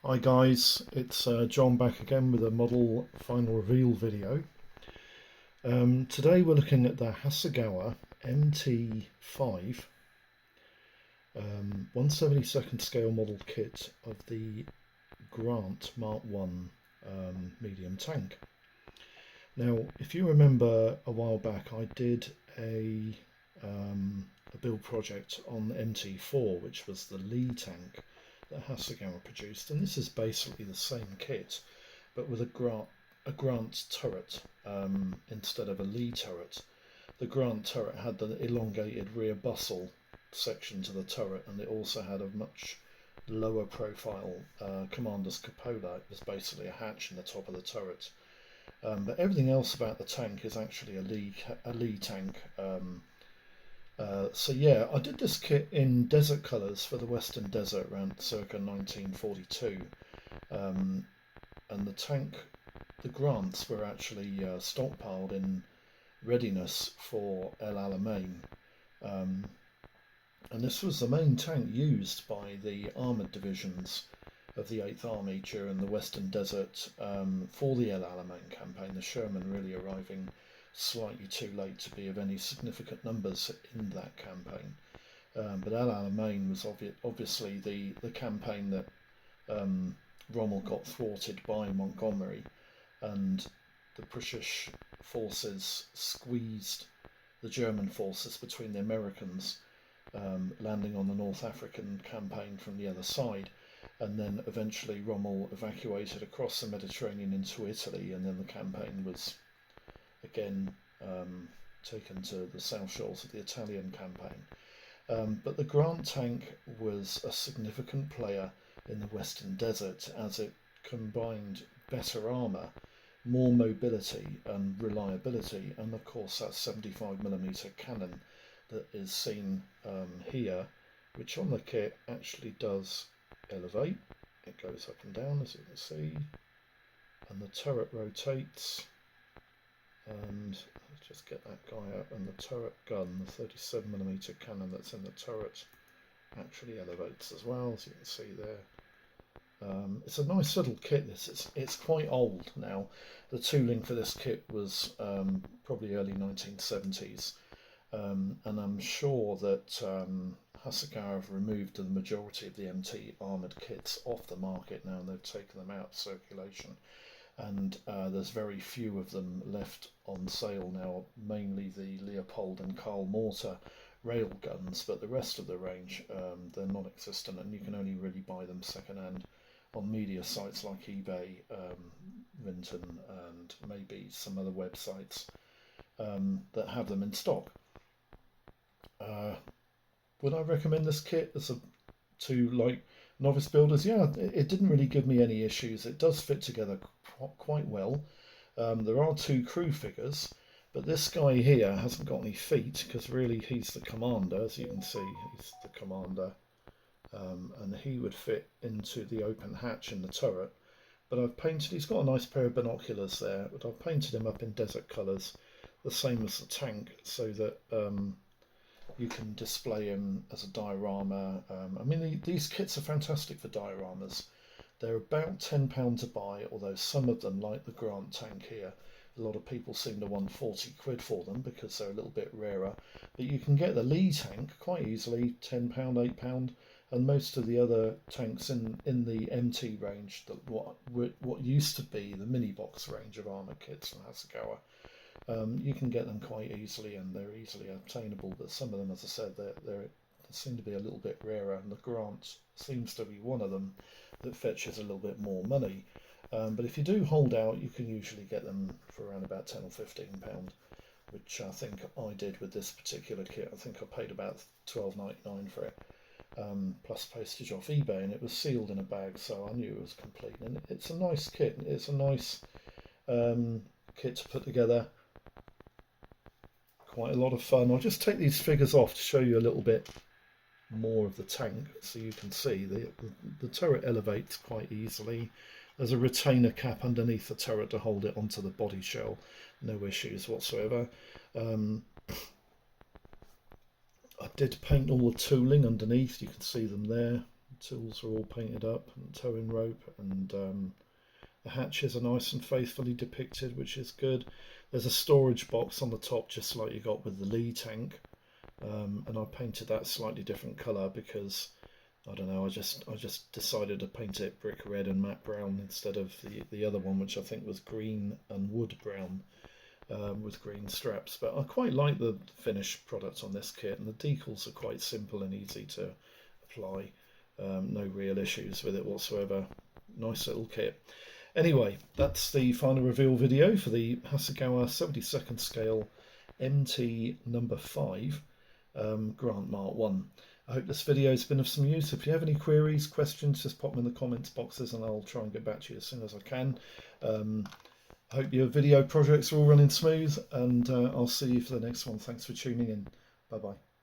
Hi guys, it's John back again with a model final reveal video. Today we're looking at the Hasegawa MT5 1/72nd scale model kit of the Grant Mark 1 medium tank. Now if you remember a while back I did a build project on MT4, which was the Lee tank that Hasegawa produced, and this is basically the same kit but with a Grant turret instead of a Lee turret. The Grant turret had the elongated rear bustle section to the turret, and it also had a much lower profile commander's cupola. It was basically a hatch in the top of the turret, but everything else about the tank is actually a Lee tank. So yeah, I did this kit in desert colours for the Western Desert around circa 1942, and the Grants were actually stockpiled in readiness for El Alamein, and this was the main tank used by the armoured divisions of the 8th Army during the Western Desert for the El Alamein campaign, the Sherman really arriving slightly too late to be of any significant numbers in that campaign. But El Alamein was obviously the campaign that Rommel got thwarted by Montgomery, and the British forces squeezed the German forces between the Americans, landing on the North African campaign from the other side, and then eventually Rommel evacuated across the Mediterranean into Italy, and then the campaign was again taken to the south shores of the Italian campaign. But the Grant tank was a significant player in the Western Desert as it combined better armour, more mobility and reliability, and of course that 75mm cannon that is seen here, which on the kit actually does elevate. It goes up and down, as you can see, and the turret rotates. And let's just get that guy up, and the turret gun, the 37mm cannon that's in the turret, actually elevates as well, as you can see there. It's a nice little kit. It's quite old now. The tooling for this kit was probably early 1970s, and I'm sure that Hasegawa have removed the majority of the MT armoured kits off the market now, and they've taken them out of circulation. And there's very few of them left on sale now, mainly the Leopold and Karl Mortar rail guns, but the rest of the range, they're non-existent, and you can only really buy them second-hand on media sites like eBay, Vinton, and maybe some other websites that have them in stock. Would I recommend this kit to like novice builders? Yeah, it didn't really give me any issues. It does fit together quite well. There are two crew figures, but this guy here hasn't got any feet because really he's the commander. As you can see, he's the commander, and he would fit into the open hatch in the turret. But he's got a nice pair of binoculars there, but I've painted him up in desert colours, the same as the tank, so that you can display him as a diorama. I mean, these kits are fantastic for dioramas. They're about £10 to buy, although some of them, like the Grant tank here, a lot of people seem to want 40 quid for them because they're a little bit rarer. But you can get the Lee tank quite easily, £10, £8, and most of the other tanks in the MT range, what used to be the mini box range of armour kits from Hasegawa. You can get them quite easily, and they're easily obtainable, but some of them, as I said, they seem to be a little bit rarer, and the Grant seems to be one of them that fetches a little bit more money. But if you do hold out, you can usually get them for around about £10 or £15, which I think I did with this particular kit. I think I paid about £12.99 for it, plus postage off eBay, and it was sealed in a bag, so I knew it was complete. And it's a nice kit. It's a nice kit to put together. Quite a lot of fun. I'll just take these figures off to show you a little bit more of the tank, so you can see the turret elevates quite easily. There's a retainer cap underneath the turret to hold it onto the body shell. No issues whatsoever. I did paint all the tooling underneath. You can see them there. tools are all painted up, and towing rope, and the hatches are nice and faithfully depicted, which is good. There's a storage box on the top, just like you got with the Lee tank, and I painted that slightly different colour because I don't know. I just decided to paint it brick red and matte brown instead of the other one, which I think was green and wood brown with green straps. But I quite like the finished product on this kit, and the decals are quite simple and easy to apply. No real issues with it whatsoever. Nice little kit. Anyway, that's the final reveal video for the Hasegawa 72nd scale MT number 5 Grant Mark 1. I hope this video has been of some use. If you have any queries, questions, just pop them in the comments boxes and I'll try and get back to you as soon as I can. I hope your video projects are all running smooth, and I'll see you for the next one. Thanks for tuning in. Bye bye.